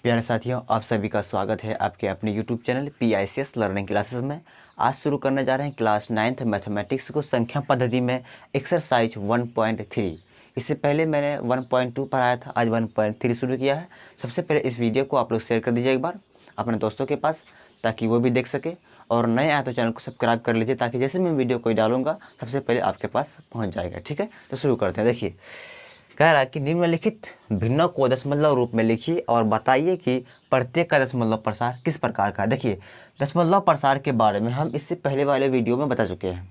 प्यारे साथियों, आप सभी का स्वागत है आपके अपने YouTube channel PICS learning classes में। आज शुरू करने जा रहे हैं क्लास 9th मैथमेटिक्स को संख्या पद्धति में एक्सरसाइज 1.3। इससे पहले मैंने 1.2 पढ़ाया था, आज 1.3 शुरू किया है। सबसे पहले इस वीडियो को आप लोग शेयर कर दीजिए एक बार अपने दोस्तों के पास, ताकि वो भी देख सके। और नए आए तो चैनल को सब्सक्राइब कर लीजिए, ताकि जैसे मैं वीडियो कोई डालूंगा सबसे पहले आपके पास पहुँच जाएगा। ठीक है, तो शुरू करते हैं। देखिए, कह रहा है कि निम्नलिखित भिन्नों को दशमलव रूप में लिखिए और बताइए कि प्रत्येक का दशमलव प्रसार किस प्रकार का है। देखिए, दशमलव प्रसार के बारे में हम इससे पहले वाले वीडियो में बता चुके हैं।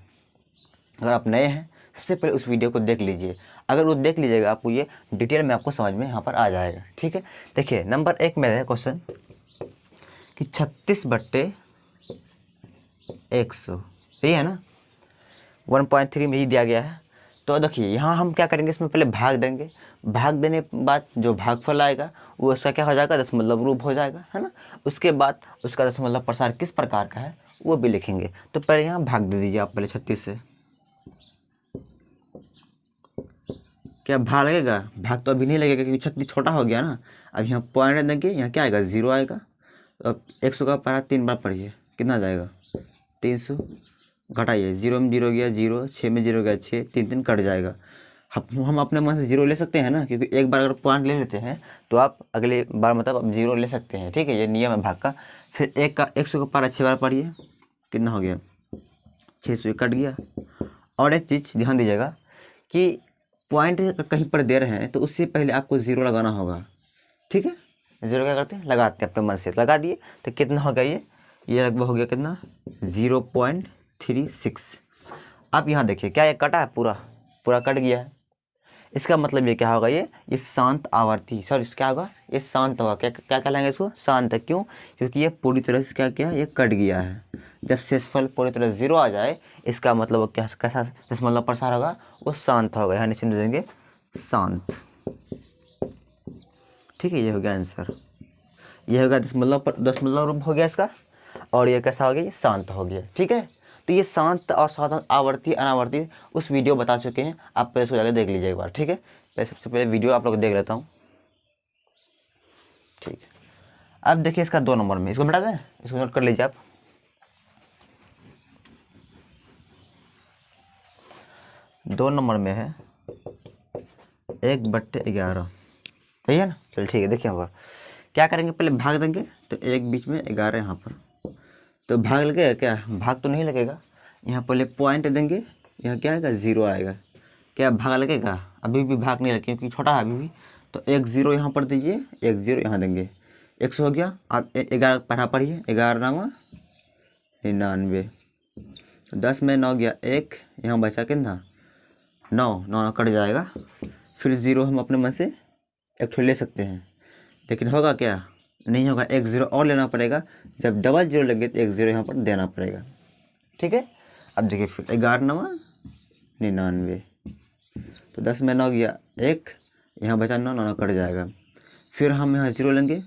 अगर आप नए हैं, सबसे पहले उस वीडियो को देख लीजिए। अगर वो देख लीजिएगा, आपको ये डिटेल में आपको समझ में यहाँ पर आ जाएगा। ठीक है, देखिए नंबर 1 में है क्वेश्चन कि 36/100, यही है ना। 1.3 में ही दिया गया है। तो देखिए, यहाँ हम क्या करेंगे, इसमें पहले भाग देंगे। भाग देने के बाद जो भागफल आएगा वो उसका क्या हो जाएगा, दशमलव रूप हो जाएगा, है ना। उसके बाद उसका दशमलव प्रसार किस प्रकार का है वो भी लिखेंगे। तो पहले यहाँ भाग दे दीजिए आप पहले 36 से। क्या भाग लगेगा? भाग तो अभी नहीं लगेगा क्योंकि 36 छोटा हो गया ना। अब यहाँ पॉइंट देंगे, यहाँ क्या आएगा, 0 आएगा। अब 100 का पारा 3 बार पढ़िए, कितना जाएगा, 300। घटाइए, 0 में 0 गया 0, 6 में 0 गया 6, 3 3 कट जाएगा। हम अपने मन से 0 ले सकते हैं ना, क्योंकि एक बार अगर पॉइंट ले लेते हैं तो आप अगले बार मतलब आप 0 ले सकते हैं। ठीक है, ये नियम है भाग का। फिर 100 का पारा 6 बार पढ़िए, कितना हो गया, 600 कट गया। और एक चीज़ ध्यान दीजिएगा कि पॉइंट कहीं पर दे रहे हैं तो उससे पहले आपको 0 लगाना होगा। ठीक है, 0 क्या करते हैं, लगाते हैं अपने मन से। लगा दिए तो कितना हो गया, ये लगभग हो गया कितना, 0.36। अब यहाँ देखिए, क्या ये कटा है, पूरा पूरा कट गया है। इसका मतलब ये क्या होगा, ये शांत आवर्ती, सॉरी क्या होगा, ये शांत होगा। क्या क्या कहलाएंगे इसको, शांत है। क्यों? क्योंकि ये पूरी तरह से क्या किया, ये कट गया है। जब शेषफल पूरी तरह 0 आ जाए, इसका मतलब वो क्या, कैसा दशमलव प्रसार होगा, वो शांत होगा। यहाँ नीचे देंगे शांत। ठीक है, ये हो गया आंसर। ये हो गया दशमलव रूप हो गया इसका। और ये कैसा हो गया, ये शांत हो गया। ठीक है, तो ये शांत और साधारण आवर्ती अनावर्ती उस वीडियो बता चुके हैं, आप पहले इसको जाकर देख लीजिए एक बार। ठीक है, पहले सबसे पहले वीडियो आप लोग देख लेता हूँ। ठीक है, अब देखिए इसका 2 नंबर में, इसको मिटा दें, इसको नोट कर लीजिए आप। 2 नंबर में है 1/11, सही है ना। चल ठीक है, देखिए यहाँ पर क्या करेंगे, पहले भाग देंगे तो 1 बीच में 11 यहाँ पर, तो भाग लगेगा क्या, भाग तो नहीं लगेगा। यहाँ पहले पॉइंट देंगे, यहाँ क्या आएगा, 0 आएगा। क्या भाग लगेगा? अभी भी भाग नहीं लगेगा क्योंकि छोटा है अभी भी। तो 1 0 यहाँ पर दीजिए, 1 0 यहाँ देंगे, 100 हो गया। आप 11 पढ़ा पढ़िए, 11 9 99। 10 में 9 गया 1, यहाँ बचा कितना, 9 9 कट जाएगा। फिर 0 हम अपने मन से एक ठो ले सकते हैं, लेकिन होगा क्या, नहीं होगा। 1 0 और लेना पड़ेगा। जब डबल 0 लगे तो 1 0 यहाँ पर देना पड़ेगा। ठीक है, अब देखिए फिर 11 9 99। तो 10 में 9 गया 1, यहाँ बचा 9 9 कट जाएगा। फिर हम यहाँ 0 लेंगे,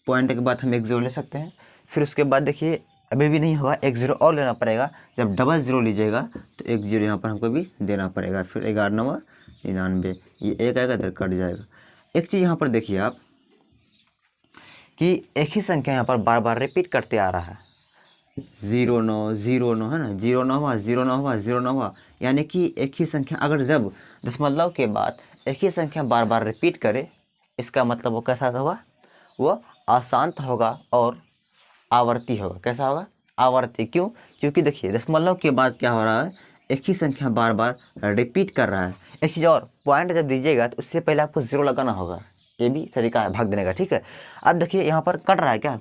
पॉइंट के बाद हम 1 0 ले सकते हैं। फिर उसके बाद देखिए अभी भी नहीं होगा, 1 0 और लेना पड़ेगा। जब डबल 0 लीजिएगा तो 1 0 यहाँ पर हमको भी देना पड़ेगा। फिर 11 9 99, ये 1 आएगा, इधर कट जाएगा। एक चीज़ यहाँ पर देखिए आप कि एक ही संख्या यहाँ पर बार बार रिपीट करते आ रहा है। 0 9 0 9 है ना, 0 9 हुआ 0 9 हुआ 0 9 हुआ। यानी कि एक ही संख्या अगर जब दशमलव के बाद एक ही संख्या बार बार रिपीट करे, इसका मतलब वो कैसा होगा, वो अशांत होगा और आवर्ती होगा। कैसा होगा, आवर्ती। क्यों? क्योंकि देखिए दशमलव के बाद क्या हो रहा है, एक ही संख्या बार बार रिपीट कर रहा है। एक चीज़ और, पॉइंट जब दीजिएगा तो उससे पहले आपको 0 लगाना होगा। ये भी तरीका है भाग देने का। ठीक है, अब देखिए यहाँ पर कट रहा है क्या,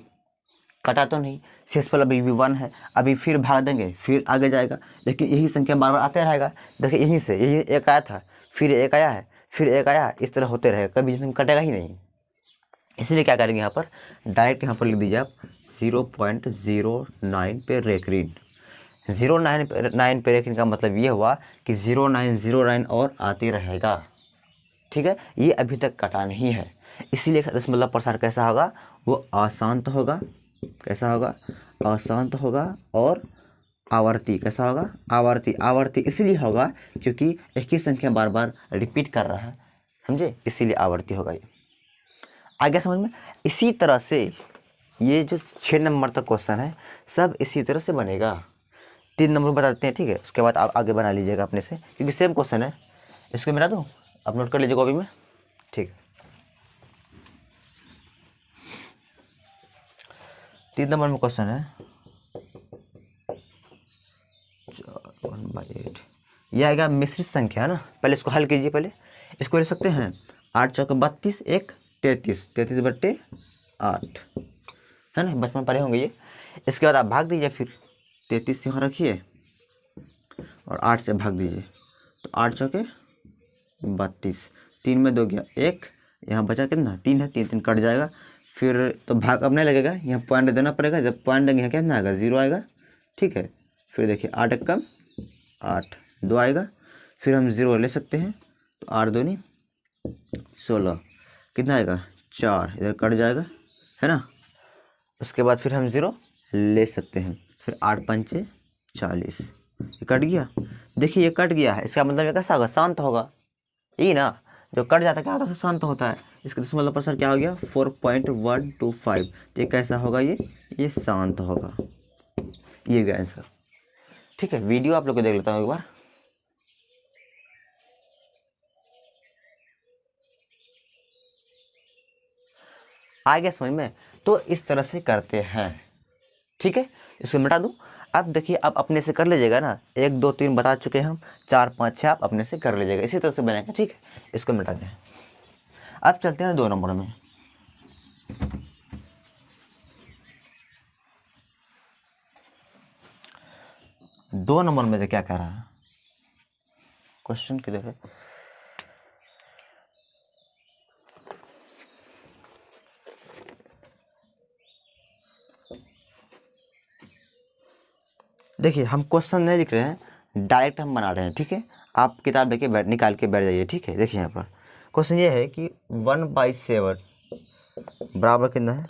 कटा तो नहीं, शेषफल अभी भी 1 है। अभी फिर भाग देंगे, फिर आगे जाएगा, लेकिन यही संख्या बार बार आते रहेगा। देखिए यहीं से यही 1 आया था, फिर 1 आया है, फिर 1 आया, इस तरह होते रहेगा, कभी कटेगा ही नहीं। इसलिए क्या करेंगे, यहाँ पर डायरेक्ट यहाँ पर लिख दीजिए आप 0.09 पे रेखरीन। 0.9 पे रेखरीन का मतलब ये हुआ कि 0909 और आते रहेगा। ठीक है, ये अभी तक कटा नहीं है, इसीलिए दशमलव प्रसार कैसा होगा, वो अशांत होगा। कैसा होगा, अशांत होगा और आवर्ती। कैसा होगा, आवर्ती। आवर्ती इसलिए होगा क्योंकि एक ही संख्या बार बार रिपीट कर रहा है, समझे, इसीलिए आवर्ती होगा ये। आगे समझ में। इसी तरह से ये जो 6 नंबर तक क्वेश्चन है सब इसी तरह से बनेगा। 3 नंबर बताते हैं, ठीक है, उसके बाद आप आगे बना लीजिएगा अपने से, क्योंकि सेम क्वेश्चन है। इसको मिला दूँ, आप नोट कर लीजिए कॉपी में, ठीक है। 3 नंबर में क्वेश्चन है 1/8, यह आएगा मिश्रित संख्या है ना। पहले इसको हल कीजिए, पहले इसको ले सकते हैं 8 चौक 32, 1 33, 33/8 है ना, बचपन पढ़े होंगे ये। इसके बाद आप भाग दीजिए, फिर 33 यहाँ रखिए और 8 से भाग दीजिए, तो 8 चौके 32, 3 में 2 गया 1, यहाँ बचा कितना 3 है, 3 3 कट जाएगा। फिर तो भाग अब नहीं लगेगा, यहाँ पॉइंट देना पड़ेगा, जब पॉइंट देंगे यहाँ कितना आएगा 0 आएगा, ठीक है। फिर देखिए 8 एक कम 8, 2 आएगा, फिर हम 0 ले सकते हैं, तो 8 दूनी 16, कितना आएगा 4, इधर कट जाएगा है ना। उसके बाद फिर हम 0 ले सकते हैं, फिर 8 पंचे 40, ये कट गया। देखिए ये कट गया है, इसका मतलब ये कैसा होगा, शांत होगा, यही ना, जो कट जाता है क्या होता है, शांत होता है। इसका दशमलव प्रसार क्या हो गया 4.125, तो ये कैसा होगा, ये शांत होगा, ये गया आंसर। ठीक है, वीडियो आप लोग को देख लेता हूँ एक बार। आ गया समझ में। तो इस तरह से करते हैं, ठीक है। इसको मिटा दूँ। अब देखिए आप अपने से कर लीजिएगा ना, 1 2 3 बता चुके हैं हम, 4 5 6 आप अपने से कर लीजिएगा, इसी तरह से बनेगा, ठीक है। इसको मिटाते हैं। अब चलते हैं 2 नंबर में। दो नंबर में क्या कह रहा है क्वेश्चन की देखिए, देखिए हम क्वेश्चन नहीं लिख रहे हैं, डायरेक्ट हम बना रहे हैं, ठीक है। आप किताब लेके निकाल के बैठ जाइए, ठीक है। देखिए यहाँ पर क्वेश्चन ये है कि 1/7 बराबर कितना है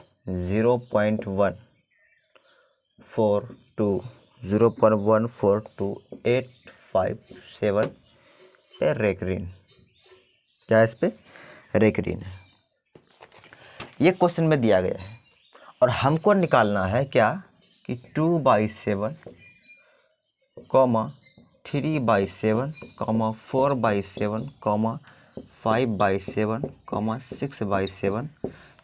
0.142 पे रेकरिन, क्या है इस पे रेकरिन है, ये क्वेश्चन में दिया गया है। और हमको निकालना है क्या कि 2/7, 3/7, 4/7, 5/7, 6/7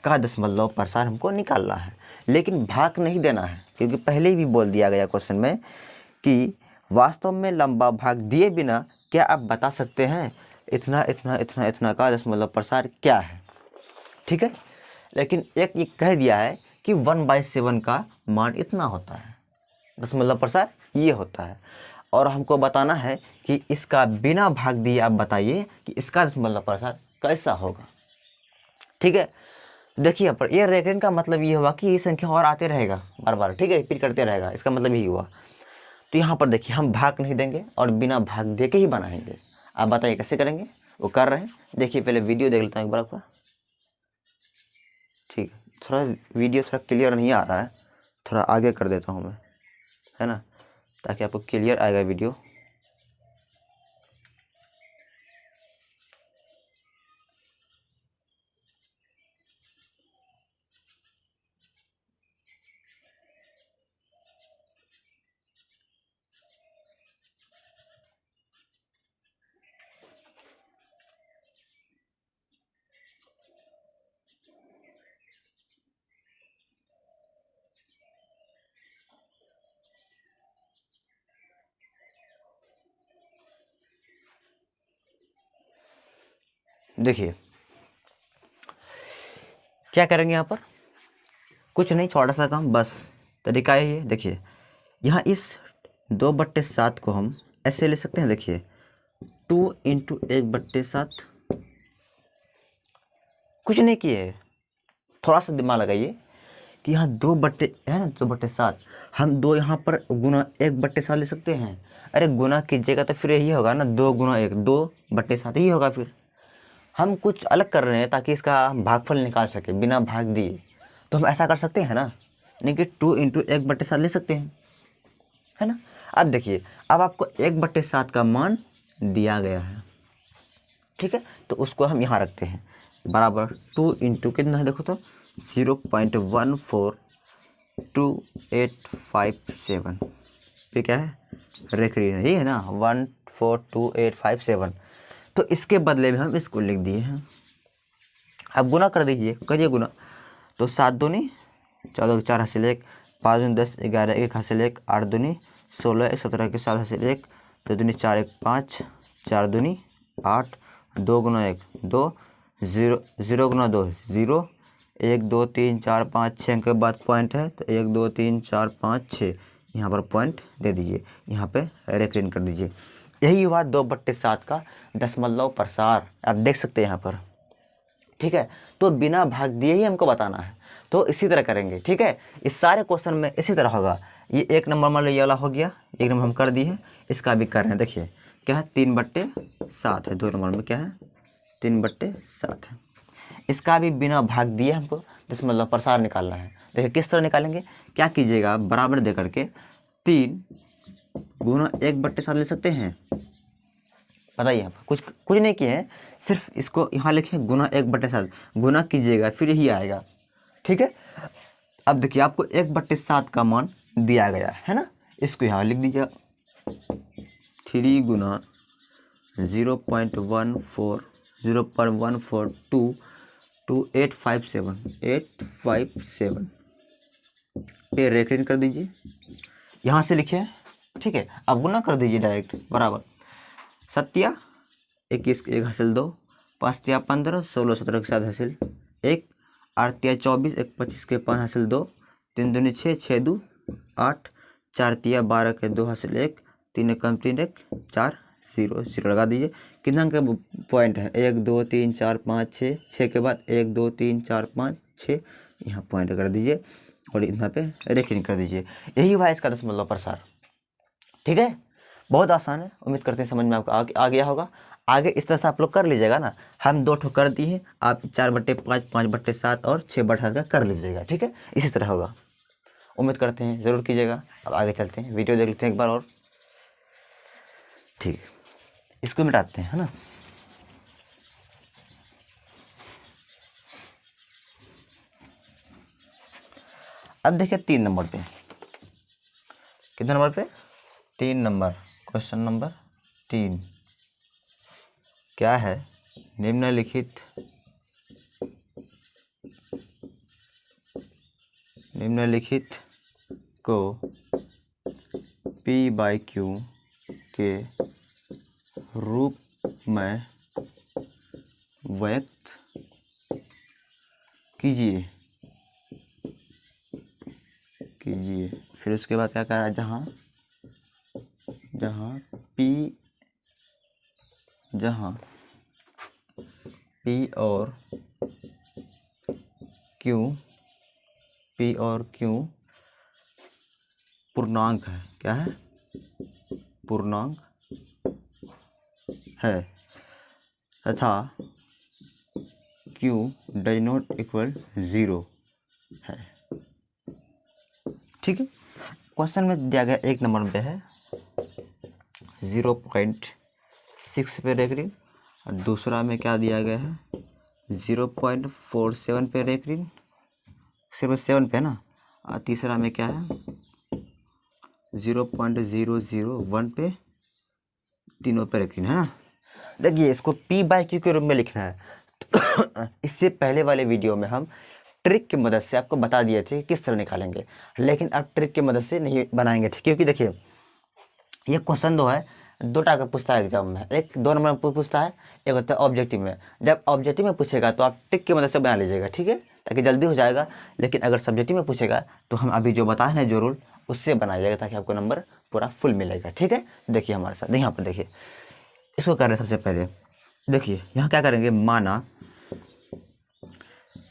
का दशमलव प्रसार हमको निकालना है। लेकिन भाग नहीं देना है, क्योंकि पहले ही भी बोल दिया गया क्वेश्चन में कि वास्तव में लंबा भाग दिए बिना क्या आप बता सकते हैं इतना इतना इतना इतना का दशमलव प्रसार क्या है, ठीक है। लेकिन एक ये कह दिया है कि 1/7 का मान इतना होता है, दशमलव प्रसार ये होता है। और हमको बताना है कि इसका बिना भाग दिए आप बताइए कि इसका दशमलव प्रसार कैसा होगा, ठीक है। देखिए यहाँ पर ये रेकरिन का मतलब ये हुआ कि ये संख्या और आते रहेगा बार बार, ठीक है, रिपीट करते रहेगा, इसका मतलब यही हुआ। तो यहाँ पर देखिए हम भाग नहीं देंगे और बिना भाग दे के ही बनाएंगे। आप बताइए कैसे करेंगे, वो कर रहे हैं। देखिए पहले वीडियो देख लेता हूँ एक बार आपका, ठीक है। थोड़ा वीडियो थोड़ा क्लियर नहीं आ रहा है, थोड़ा आगे कर देता हूँ मैं, है ना, ताकि आपको क्लियर आएगा वीडियो। देखिए क्या करेंगे यहाँ पर, कुछ नहीं, छोटा सा काम, बस तरीका यही है। देखिए यहाँ इस 2/7 को हम ऐसे ले सकते हैं, देखिए 2 × 1/7, कुछ नहीं किए, थोड़ा सा दिमाग लगाइए कि यहाँ 2 बट्टे है ना, 2/7, हम 2 यहाँ पर गुना 1/7 ले सकते हैं। अरे गुना कीजिएगा तो फिर यही होगा ना, 2 × 1 2/7 ही होगा। फिर हम कुछ अलग कर रहे हैं ताकि इसका भागफल निकाल सके बिना भाग दिए, तो हम ऐसा कर सकते हैं ना, यानी कि 2 × 1/7 ले सकते हैं, है ना। अब देखिए अब आपको 1/7 का मान दिया गया है, ठीक है, तो उसको हम यहाँ रखते हैं। बराबर 2 इंटू कितना है देखो तो 0.142857 पे क्या है रेखरी है, ये है ना 142857। तो इसके बदले में हम इसको लिख दिए हैं। अब गुना कर दीजिए, करिए गुना। तो 7 दूनी 14 4 हासिल 1, 5 दूनी 10 11 1 हासिल 1, 8 दूनी 16 1 17 के 7 हासिल 1, 2 दूनी 4 1 5, 4 दूनी 8, 2 गुना 1 2, 0 0 गुना 2 0, 1 2 3 4 5 6 के बाद पॉइंट है तो 1 2 3 4 5 6 यहाँ पर पॉइंट दे दीजिए, यहाँ पे रेखरीन कर दीजिए। यही हुआ 2/7 का दशमलव प्रसार, आप देख सकते हैं यहाँ पर। ठीक है, तो बिना भाग दिए ही हमको बताना है, तो इसी तरह करेंगे। ठीक है, इस सारे क्वेश्चन में इसी तरह होगा। ये 1 नंबर मान लो ये वाला हो गया, 1 नंबर हम कर दिए हैं, इसका भी कर रहे हैं। देखिए क्या है 3/7 है, 2 नंबर में क्या है 3/7 है। इसका भी बिना भाग दिए हमको दशमलव प्रसार निकालना है। देखिए किस तरह निकालेंगे, क्या कीजिएगा बराबर दे करके 3 गुना 1/7 ले सकते हैं। बताइए यहाँ पर कुछ नहीं किए हैं, सिर्फ इसको यहाँ लिखे गुना 1/7, गुना कीजिएगा फिर यही आएगा। ठीक है, अब देखिए आपको 1/7 का मान दिया गया है ना, इसको यहाँ लिख दीजिए 3 गुना 0.142 पे रेखरीन कर दीजिए, यहाँ से लिखिए। ठीक है, अब गुना कर दीजिए डायरेक्ट, बराबर 7 21 1 हासिल 2, 5 15 16 17 के 7 हासिल 1, 8 24 1 25 के 5 हासिल 2, 3 दूनी 6 6 2 8, 4 12 के 2 हासिल 1, 3 कम 3 1 4 0 0 लगा दीजिए। कितना का पॉइंट है 1 2 3 4 5 6, 6 के बाद 1 2 3 4 5 6, यहाँ पॉइंट कर दीजिए और यहाँ पे रेखरीन कर दीजिए। यही हुआ इसका दशमलव प्रसार। ठीक है, बहुत आसान है, उम्मीद करते हैं समझ में आपको आ गया होगा। आगे इस तरह से आप लोग कर लीजिएगा ना, हम 2 ठो कर दिए, आप 4/5 5/7 और 6/7 का कर लीजिएगा। ठीक है, इसी तरह होगा, उम्मीद करते हैं ज़रूर कीजिएगा। अब आगे चलते हैं, वीडियो देख लेते हैं एक बार और। ठीक है, इसको मिटाते हैं है ना। अब देखिए 3 नंबर पे, कितने नंबर पे 3 नंबर, क्वेश्चन नंबर 3 क्या है, निम्नलिखित को P/Q के रूप में व्यक्त कीजिए। फिर उसके बाद क्या कह रहा है, जहाँ P और Q पूर्णांक है, क्या है पूर्णांक है, तथा Q डज नॉट इक्वल 0 है। ठीक है, क्वेश्चन में दिया गया 1 नंबर पे है 0.6 पे रेखरीन, और दूसरा में क्या दिया गया है 0.47 पे रेखरीन, सिर्फ 7 पे ना, और तीसरा में क्या है 0.001 पे, तीनों पे रेखरीन है ना। देखिए इसको P/Q के रूप में लिखना है। तो इससे पहले वाले वीडियो में हम ट्रिक की मदद से आपको बता दिए थे किस तरह निकालेंगे, लेकिन अब ट्रिक की मदद से नहीं बनाएंगे, क्योंकि देखिए ये क्वेश्चन 2 है, 2 टाइप का पूछता है एग्जाम में, एक 2 नंबर में पूछता है, एक होता है ऑब्जेक्टिव में। जब ऑब्जेक्टिव में पूछेगा तो आप ट्रिक की मदद से बना लीजिएगा, ठीक है, ताकि जल्दी हो जाएगा। लेकिन अगर सब्जेक्टिव में पूछेगा तो हम अभी जो बताए हैं जो रूल, उससे बनाइएगा ताकि आपको नंबर पूरा फुल मिलेगा। ठीक है, देखिए हमारे साथ यहाँ पर देखिए, इसको कर रहे हैं। सबसे पहले देखिए यहाँ क्या करेंगे, माना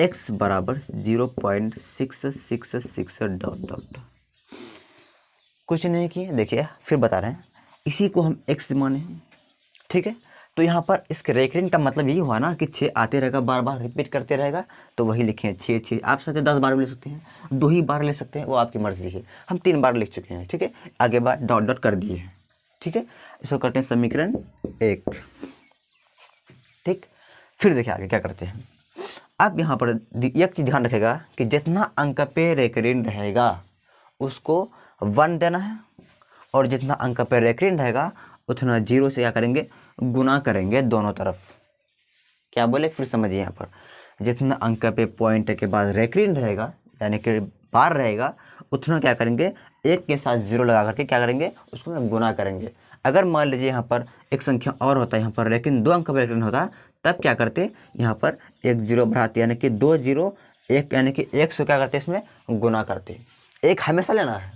x बराबर 0.666 ... कुछ नहीं किए, देखिए फिर बता रहे हैं, इसी को हम x माने। ठीक है, तो यहाँ पर इसके रेखरीन का मतलब यही हुआ ना कि 6 आते रहेगा, बार बार रिपीट करते रहेगा, तो वही लिखे 6 6। आप सकते 10 बार भी ले सकते हैं, 2 ही बार ले सकते हैं, वो आपकी मर्जी है। हम 3 बार लिख चुके हैं। ठीक है, आगे बार डॉट डॉट कर दिए हैं। ठीक है, इसको करते हैं समीकरण 1। ठीक, फिर देखिए आगे क्या करते हैं, अब यहाँ पर एक चीज़ ध्यान रखेगा कि जितना अंक पे रेकरिंग रहेगा उसको 1 देना है, और जितना अंक पे रेकरिंग रहेगा उतना 0 से क्या करेंगे, गुना करेंगे दोनों तरफ। क्या बोले, फिर समझिए। यहाँ पर जितना अंक पे पॉइंट के बाद रेकरिंग रहेगा यानी कि बार रहेगा, उतना क्या करेंगे, एक के साथ 0 लगा करके क्या करेंगे, उसको गुना करेंगे। अगर मान लीजिए यहाँ पर एक संख्या और होता है यहाँ पर, लेकिन 2 अंक पर रेकरिंग होता, तब क्या करते, यहाँ पर एक 0 बढ़ाते, यानी कि 2 0 1, यानी कि 1 से क्या करते इसमें गुना करते। एक हमेशा लेना है,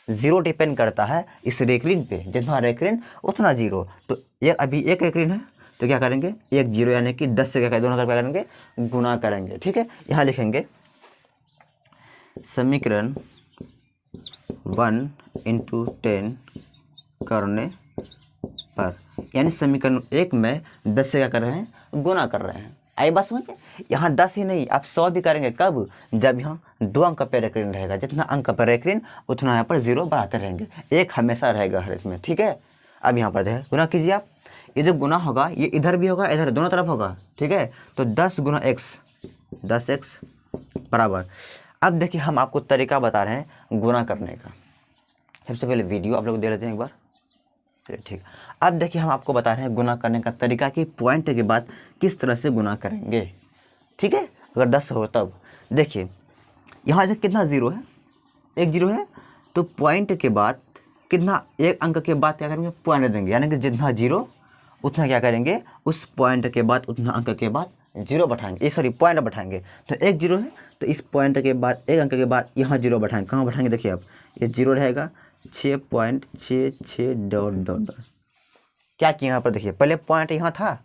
0 डिपेंड करता है इस रेकरिंग पे, जितना रेकरिंग उतना 0। तो ये अभी एक रेकरिंग है तो क्या करेंगे, 1 0 यानी कि 10 से क्या करेंगे, दोनों तरफ क्या करेंगे, गुना करेंगे। ठीक है, यहाँ लिखेंगे समीकरण 1 × 10 करने पर, यानी समीकरण 1 में 10 से क्या कर रहे हैं, गुना कर रहे हैं। आई बात समझ में। यहाँ 10 ही नहीं, आप 100 भी करेंगे। कब, जब यहाँ 2 अंक पर रेकरिंग रहेगा, जितना अंक पर रेकरिंग उतना यहाँ पर 0 बढ़ाते रहेंगे, एक हमेशा रहेगा हर इसमें। ठीक है, अब यहाँ पर देखिए गुना कीजिए आप, ये जो गुना होगा ये इधर भी होगा, इधर दोनों तरफ होगा। ठीक है, तो 10 × x 10x बराबर। अब देखिए हम आपको तरीका बता रहे हैं गुना करने का। सबसे पहले वीडियो आप लोग दे लेते हैं एक बार, चलिए ठीक। अब देखिए हम आपको बता रहे हैं गुना करने का तरीका कि पॉइंट के बाद किस तरह से गुना करेंगे। ठीक है, अगर 10 हो तब देखिए यहाँ से कितना 0 है, 1 0 है, तो पॉइंट के बाद कितना, एक अंक के बाद क्या करेंगे, पॉइंट देंगे, यानी कि जितना 0 उतना क्या करेंगे, उस पॉइंट के बाद उतना अंक के बाद 0 बैठाएंगे, ये सॉरी पॉइंट बैठाएंगे। तो 1 0 है तो इस पॉइंट के बाद एक अंक के बाद यहाँ 0 बैठाएंगे। कहाँ बैठाएंगे, देखिए आप, ये 0 रहेगा, 6.66 डॉट डॉट डॉट। क्या किया यहाँ पर, देखिए पहले पॉइंट यहाँ था,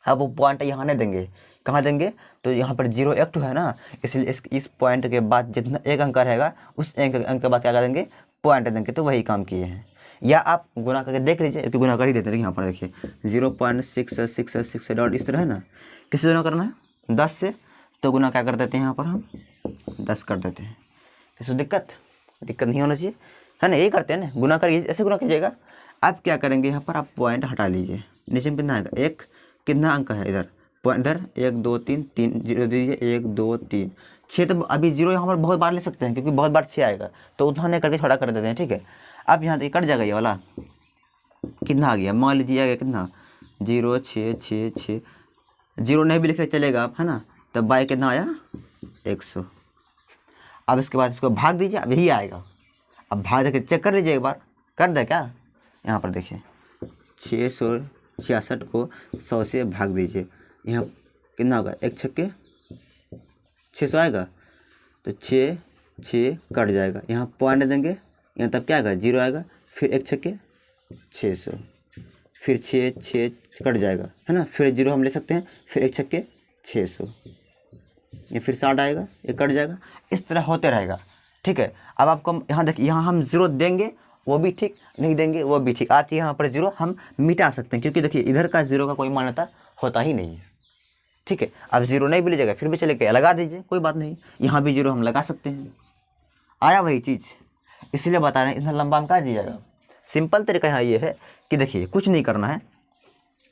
अब वो पॉइंट यहाँ नहीं देंगे, कहाँ देंगे, तो यहाँ पर 0 1 2 है ना, इसलिए इस पॉइंट के बाद जितना एक अंक रहेगा उस एक अंक के बाद क्या करेंगे, पॉइंट देंगे। तो वही काम किए हैं, या आप गुना करके देख लीजिए, क्योंकि गुना कर ही देते हैं। यहाँ पर देखिए 0.666 डॉट इस तरह है ना, किससे गुना करना है, 10 से, तो गुना क्या कर देते हैं यहाँ पर हम 10 कर देते हैं। इसमें दिक्कत नहीं होना चाहिए, है ना, यही करते हैं ना, गुना करिए, ऐसे गुना कीजिएगा। अब क्या करेंगे, यहाँ पर आप पॉइंट हटा लीजिए, नीचे में कितना आएगा, एक, कितना अंक है इधर, पॉइंट इधर 1 2 3 3 0 दीजिए, 1 2 3 6, तो अभी 0 यहाँ पर बहुत बार ले सकते हैं, क्योंकि बहुत बार 6 आएगा, तो उतना नहीं करके छोटा कर देते हैं। ठीक है, अब यहाँ कट जाएगा ये वाला, कितना आ गया, मान लीजिए आ गया कितना, 0 6 6 6, 0 नहीं भी लिख चलेगा आप, है ना, तब बाई कितना आया, 100। अब इसके बाद इसको भाग दीजिए, अब यही आएगा। अब भाग देकर चेक कर लीजिए एक बार, कर दे क्या, यहाँ पर देखिए 666 को 100 से भाग दीजिए, यहाँ कितना होगा, 1 छक्के 600 आएगा, तो 6 6 कट जाएगा, यहाँ पॉइंट देंगे, यहाँ तब क्या आएगा, 0 आएगा, फिर 1 छक्के 600, फिर 6 6 कट जाएगा, है ना, फिर 0 हम ले सकते हैं, फिर 1 छक्के 600, ये फिर 60 आएगा, ये कट जाएगा, इस तरह होते रहेगा। ठीक है, अब आपको यहाँ देखिए, यहाँ हम 0 देंगे वो भी ठीक, नहीं देंगे वो भी ठीक। आप यहाँ पर 0 हम मिटा सकते हैं, क्योंकि देखिए इधर का 0 का कोई मान्यता होता ही नहीं है। ठीक है, अब 0 नहीं भी लीजिएगा फिर भी चलेगा, लगा दीजिए, कोई बात नहीं, यहाँ भी 0 हम लगा सकते हैं, आया वही चीज़, इसलिए बता रहे हैं इतना लंबा हम कहा दीजिएगा। सिंपल तरीका यहाँ ये है कि देखिए कुछ नहीं करना है,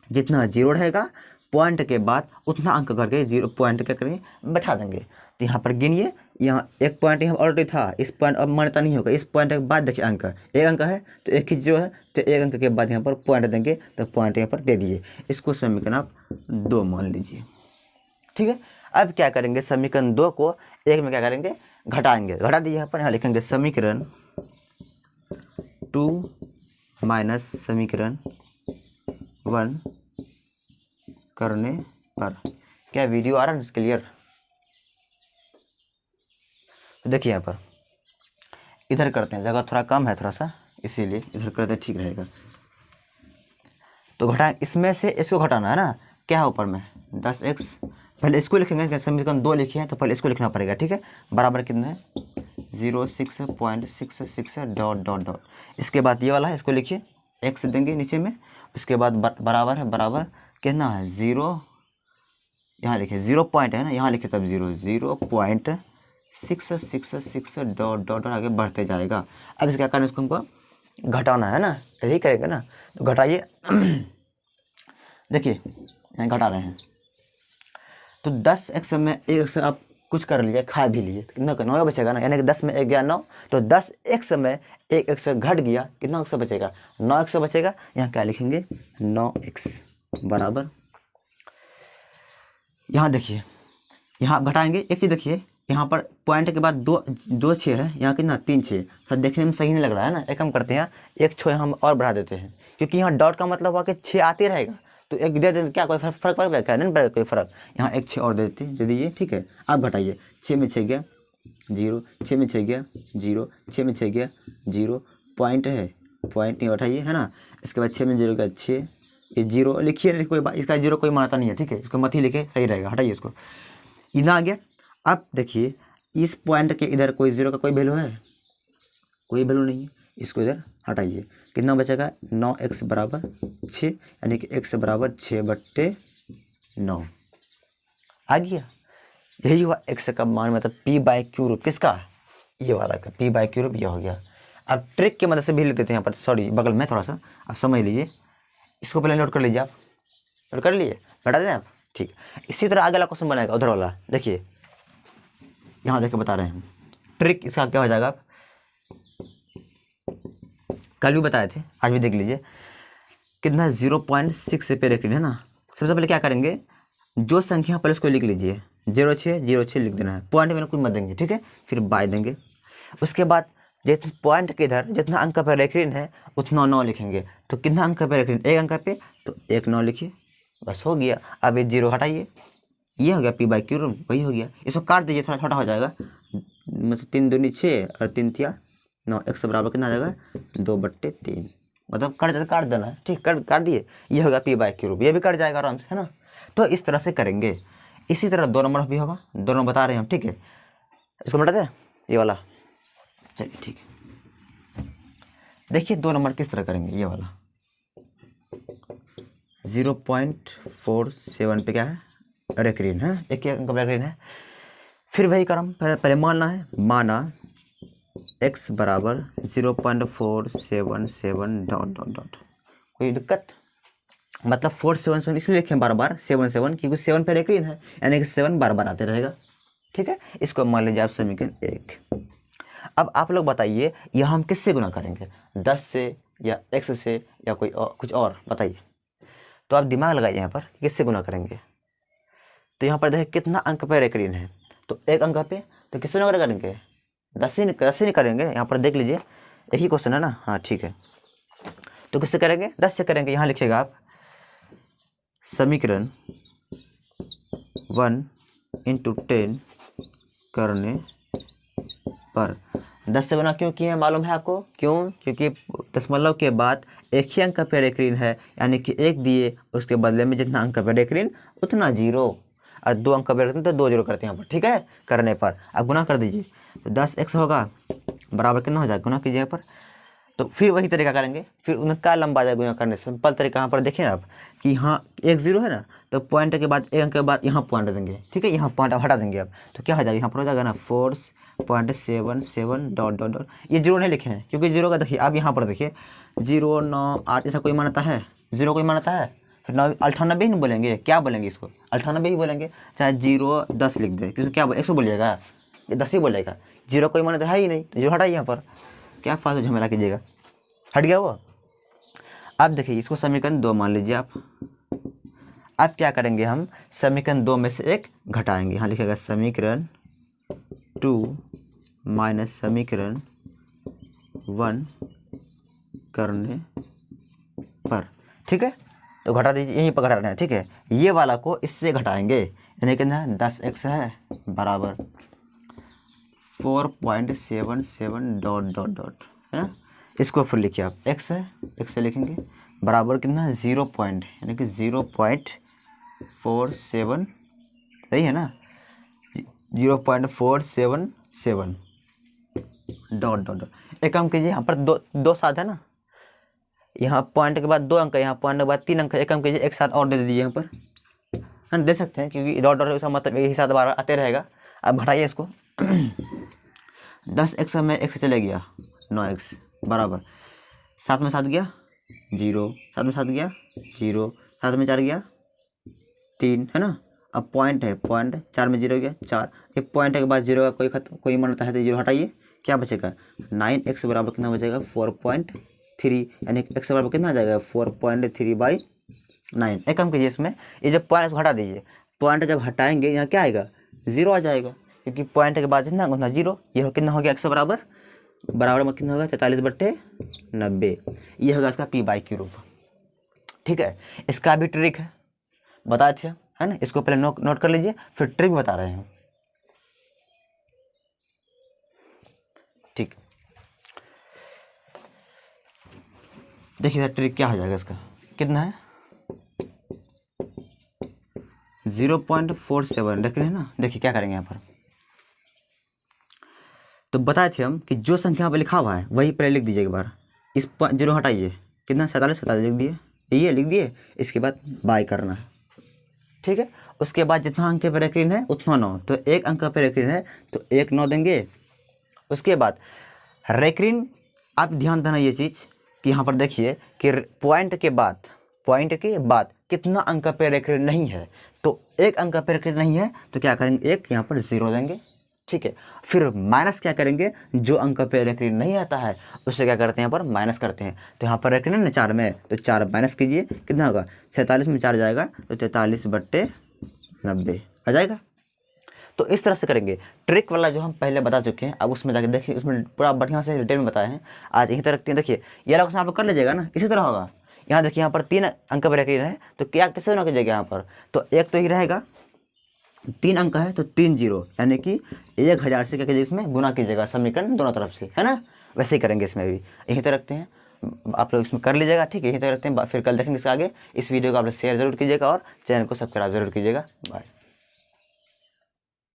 जितना 0 रहेगा पॉइंट के बाद उतना अंक करके 0 पॉइंट क्या करेंगे, बैठा देंगे। तो यहाँ पर गिनिए, यहाँ एक पॉइंट यहाँ ऑलरेडी था, इस पॉइंट अब मान्यता नहीं होगा, इस पॉइंट के बाद देखिए अंक, एक अंक है तो एक ही 0 है, तो एक अंक के बाद यहाँ पर पॉइंट देंगे, तो पॉइंट यहाँ पर दे दिए, इसको समीकरण आप 2 मान लीजिए। ठीक है, अब क्या करेंगे, समीकरण 2 को 1 में क्या करेंगे, घटाएंगे, घटा दीजिए। यहाँ पर यहाँ लिखेंगे समीकरण 2 माइनस समीकरण 1 करने पर। क्या वीडियो आ रहा है क्लियर? तो देखिए यहाँ पर इधर करते हैं, जगह थोड़ा कम है थोड़ा सा, इसीलिए इधर करते हैं, ठीक रहेगा। तो घटा, इसमें से इसको घटाना है ना, क्या है ऊपर में 10x, पहले इसको लिखेंगे, समीकरण 2 लिखे हैं तो पहले इसको लिखना पड़ेगा। ठीक है, बराबर कितना है 06.66 डॉट डॉट डॉट, इसके बाद ये वाला है इसको लिखिए, x देंगे नीचे में, उसके बाद बराबर है, बराबर कितना है 0, यहाँ लिखिए 0 पॉइंट है ना, यहाँ लिखिए तब 0.666 डॉट डॉट आगे बढ़ते जाएगा। अब इसका कारण इसको हमको घटाना है ना, यही करेंगे ना, तो घटाइए देखिए यहाँ घटा रहे हैं, तो 10x में 1x आप कुछ कर लिए, खा भी लिए, तो कितना 9 बचेगा ना, यानी कि 10 में 1 गया 9, तो 10x में 1x घट गया, कितना x बचेगा, 9x बचेगा। यहाँ क्या लिखेंगे, 9x बराबर, यहाँ देखिए, यहाँ आप घटाएंगे एक चीज़ देखिए, यहाँ पर पॉइंट के बाद दो 6 है, यहाँ कितना 3 6, तो देखने में सही नहीं लग रहा है ना। एक हम करते हैं, एक 6 हम और बढ़ा देते हैं, क्योंकि यहाँ डॉट का मतलब हुआ कि 6 आते रहेगा, तो एक दे देते, क्या कोई फर्क पड़ेगा, क्या नहीं पड़ेगा कोई फर्क। यहाँ एक 6 और दे दीजिए, ठीक है। आप घटाइए, 6 में 6 गया 0, 6 में 6 गया 0, 6 में 6 गया 0, पॉइंट है, पॉइंट नहीं उठाइए, है ना। इसके बाद 6 में 0 गया 6, ये 0 लिखिए, कोई बात, इसका 0 कोई मानता नहीं है, ठीक है, इसको मत ही लिखे, सही रहेगा, हटाइए इसको। इतना आ गया। अब देखिए इस पॉइंट के इधर कोई 0 का कोई वैल्यू है, कोई वैल्यू नहीं है, इसको इधर हटाइए, कितना बचेगा, 9x बराबर 6, यानी कि x बराबर 6/9 आ गया। यही हुआ x का मान, मतलब p/q, किसका, ये वाला का p/q, ये हो गया। अब ट्रिक की मदद से भी लिख देते हैं यहाँ पर, सॉरी बगल में थोड़ा सा, आप समझ लीजिए, इसको पहले नोट कर लीजिए, आप नोट कर लिए, बता दें आप, ठीक। इसी तरह आगे वाला क्वेश्चन बनाएगा, उधर वाला देखिए, यहाँ देखिए बता रहे हैं ट्रिक, इसका क्या हो जाएगा, आप कल भी बताए थे, आज भी देख लीजिए, कितना 0.6 पे रख है ना। सबसे पहले क्या करेंगे, जो संख्या पहले उसको लिख लीजिए, 06 लिख देना है, पॉइंट में कुछ मत देंगे, ठीक है, फिर बाय देंगे। उसके बाद जितना पॉइंट के इधर जितना अंक पर रेखरीन है उतना 9 लिखेंगे, तो कितना अंक पर रेखरीन, 1 अंक पे, तो 1 9 लिखिए, बस हो गया। अब ये 0 हटाइए, ये हो गया p/q, वही हो गया। इसको काट दीजिए, थोड़ा छोटा हो जाएगा, मतलब 3 दूनी 6 और 3 तिया 9, x बराबर कितना आ जाएगा, 2/3, मतलब काट देना है, ठीक, काट दिए, ये होगा p/q, ये भी कट जाएगा आराम से, है ना। तो इस तरह से करेंगे। इसी तरह 2 नंबर भी होगा, दोनों बता रहे हैं हम, ठीक है। इसको बता दें, ये वाला, चलिए ठीक है। देखिए 2 नंबर किस तरह करेंगे, ये वाला 0.47 पे क्या है, रेक्रीन है, एक अंक रेक्रीन है। फिर वही क्रम पहले मानना है, माना x बराबर 0.477 ... कोई दिक्कत, मतलब 477 इसलिए लिखें बार बार 77, क्योंकि 7 पे रेक्रीन है, यानी कि 7 बार बार आते रहेगा, ठीक है। इसको मान लीजिए आप समीकरण 1। अब आप लोग बताइए, यह हम किससे गुना करेंगे, 10 से या x से या कोई और, कुछ और बताइए। तो आप दिमाग लगाइए यहाँ पर, किससे गुना करेंगे। तो यहाँ पर देखिए कितना अंक पे रेक्रीन है, तो 1 अंक पे, तो किससे गुना करेंगे, 10 से नहीं करेंगे। यहाँ पर देख लीजिए, यही क्वेश्चन है ना, हाँ ठीक है। तो किससे करेंगे, 10 से करेंगे। यहाँ लिखिएगा आप, समीकरण 1 × 10 करने पर 10 से गुना क्यों किए हैं, मालूम है आपको क्यों, क्योंकि दशमलव के बाद एक ही अंक पे रेक्रीन है, यानी कि 1 दिए, उसके बदले में जितना अंक पे रेक्रीन उतना 0, और 2 अंक पे रेक्रीन तो 2 0 करते हैं यहाँ पर, ठीक है। करने पर आप गुना कर दीजिए, तो 10x होगा बराबर कितना हो जाएगा, गुना कीजिए यहाँ पर। तो फिर वही तरीका करेंगे, फिर उनका लंबा जाएगा गुना करने से, सिंपल तरीका। यहाँ पर देखिए आप कि यहाँ 1 0 है ना, तो पॉइंट के बाद 1 अंक के बाद यहाँ पॉइंट देंगे, ठीक है, यहाँ पॉइंट हटा देंगे आप, तो क्या हो जाएगा, यहाँ पर हो जाएगा ना 4.77 ... ये 0 नहीं लिखे हैं, क्योंकि 0 का देखिए आप यहाँ पर देखिए 0 9 8 ऐसा कोई मानता है, 0 कोई मानता है, फिर 98 ही नहीं बोलेंगे, क्या बोलेंगे इसको, 98 ही बोलेंगे, चाहे 0 10 लिख दे, किसको क्या 100 बोलिएगा, ये 10 ही बोलेगा, 0 कोई मान्यता है ही नहीं, तो 0 हटाइए यहाँ पर, क्या फालतू झमेला कीजिएगा, हट गया वो। अब देखिए इसको समीकरण 2 मान लीजिए आप। अब क्या करेंगे, हम समीकरण 2 में से 1 घटाएंगे, यहाँ लिखेगा समीकरण 2 माइनस समीकरण 1 करने पर, ठीक है। तो घटा दीजिए, यहीं पर घटाना है, ठीक है। ये वाला को इससे घटाएंगे, यानी कितना है, 10x है बराबर 4.77 ... है ना। इसको फिर लिखिए आप, x है, x से लिखेंगे बराबर कितना है, 0 पॉइंट, यानी कि 0.47, सही है ना, 0.477 ... एक काम कीजिए, यहाँ पर दो साथ है ना, यहाँ पॉइंट के बाद 2 अंक है, यहाँ पॉइंट के बाद 3 अंक है, एक काम कीजिए, एक साथ और दे दीजिए यहाँ पर, हम दे सकते हैं, क्योंकि डॉट उसका मतलब एक ही साथ बार आते रहेगा। अब घटाइए इसको 10x में x चले गया 9x बराबर 7 में 7 गया 0, 7 में 7 गया 0, 7 में 4 गया 3, है ना। अब पॉइंट है, पॉइंट 4 में 0 हो गया 4, ये पॉइंट के बाद 0 का कोई मान होता है तो 0 हटाइए, क्या बचेगा 9x बराबर कितना बचेगा 4.3, यानी x बराबर कितना आ जाएगा 4.3/9। एक काम कीजिए इसमें, ये जब पॉइंट हटा दीजिए, पॉइंट जब हटाएंगे यहाँ क्या आएगा 0 आ जाएगा, क्योंकि पॉइंट के बाद कितना उतना 0, ये हो कितना हो गया x बराबर में कितना होगा 43/90, ये होगा इसका p/q रूप। ठीक है, इसका भी ट्रिक है बताए थे, है ना, इसको पहले नोट कर लीजिए, फिर ट्रिक बता रहे हैं। ठीक, देखिए ट्रिक क्या हो जाएगा इसका, कितना है 0.47 देख रहे हैं ना। देखिए क्या करेंगे यहाँ पर, तो बताए थे हम कि जो संख्या यहाँ पर लिखा हुआ है वही पहले लिख दीजिए एक बार, इस 0 हटाइए, कितना 47 लिख दिए, ये लिख दिए, इसके बाद बाय करना है। ठीक है, उसके बाद जितना अंक पे रेक्रीन है उतना 9, तो एक अंक पे रेक्रीन है तो 1 9 देंगे। उसके बाद रेक्रीन, आप ध्यान देना ये चीज़ कि यहाँ पर देखिए कि पॉइंट के बाद कितना अंक पे रेक्रीन नहीं है, तो एक अंक पे रेक्रीन नहीं है तो क्या करेंगे, एक यहाँ पर 0 देंगे। ठीक है, फिर माइनस क्या करेंगे, जो अंक पे रेक्रीन नहीं आता है उससे क्या करते हैं यहाँ पर माइनस करते हैं। तो यहाँ पर रेक्रीन है ना 4 में, तो 4 माइनस कीजिए, कितना होगा 47 में 4 जाएगा तो 43/90 आ जाएगा। तो इस तरह से करेंगे। ट्रिक वाला जो हम पहले बता चुके हैं, अब उसमें जाके देखिए, उसमें पूरा बढ़िया से डिटेल में बताए हैं, आज यहीं तक रखते हैं। देखिए ये वाला क्वेश्चन आप कर लीजिएगा ना, इसी तरह होगा। यहाँ देखिए यहाँ पर 3 अंक पर रेक्रीन है, तो क्या किससे ना कीजिएगा यहाँ पर, तो एक तो ही रहेगा, 3 अंक है तो 3 0, यानी कि 1000 से क्या कीजिएगा इसमें गुना कीजिएगा समीकरण दोनों तरफ से, है ना। वैसे ही करेंगे इसमें भी, यहीं तक रखते हैं, आप लोग इसमें कर लीजिएगा। ठीक है, यहीं तक रखते हैं, फिर कल देखेंगे इसके आगे। इस वीडियो को आप लोग शेयर जरूर कीजिएगा और चैनल को सब्सक्राइब जरूर कीजिएगा। बाय।